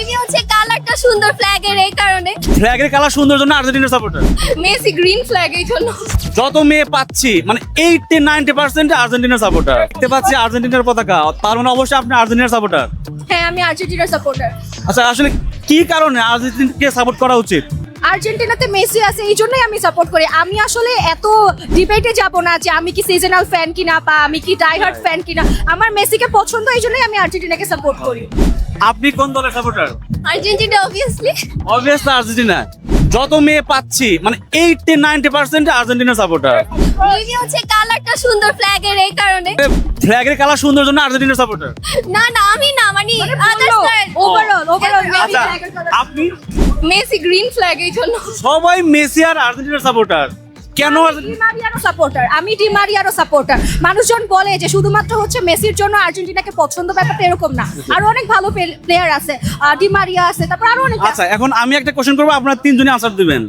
Maybe হচ্ছে কালারটা সুন্দর ফ্ল্যাগের এই কারণে। ফ্ল্যাগের কালার সুন্দর জন্য আর্জেন্টিনার সাপোর্টার। মেসি গ্রিন ফ্ল্যাগ এই জন্য। যত মেয়ে পাচ্ছি মানে 80-90% আর্জেন্টিনার সাপোর্টার। দেখতে পাচ্ছি আর্জেন্টিনার পতাকা, তার মানে অবশ্যই আপনি আর্জেন্টিনার সাপোর্টার। হ্যাঁ, আমি আর্জেন্টিনার সাপোর্টার। আচ্ছা, আসলে কি কারণে আর্জেন্টিনাকে সাপোর্ট করা উচিত? আর্জেন্টিনাতে মেসি আছে এই জন্যই আমি সাপোর্ট করি। আমি আসলে এত ডিবেটে যাব না যে আমি কি সিজনাল ফ্যান কিনা বা আমি কি ডাইহার্ড ফ্যান কিনা। আমার মেসিকে পছন্দ, এই জন্যই আমি আর্জেন্টিনাকে সাপোর্ট করি। আপনি কোন দলের supporter? Argentina obviously. Obviously Argentina. যত মেয়ে পাচ্ছি মানে 80-90% আর্জেন্টিনার সাপোর্টার। মেবি হচ্ছে কালারটা সুন্দর ফ্ল্যাগের এই কারণে। ফ্ল্যাগের কালার সুন্দর জন্য আর্জেন্টিনার সাপোর্টার। না না, আমি না, মানে ওভারঅল আচ্ছা, আপনি? মেসি গ্রিন ফ্ল্যাগ এই জন্য। সবাই মেসি আর আর্জেন্টিনার সাপোর্টার, কেন? ডিমারিয়ারও সাপোর্টার, আমি ডিমারিয়ারও সাপোর্টার। মানুষজন বলে যে শুধুমাত্র হচ্ছে মেসির জন্য আর্জেন্টিনাকে পছন্দ, ব্যাপারটা এরকম না। আরো অনেক ভালো প্লেয়ার আছে, ডিমারিয়া আছে, তারপর আরো অনেক। আচ্ছা, এখন আমি একটা কোশ্চেন করবো, আপনারা তিনজনই আনসার দিবেন।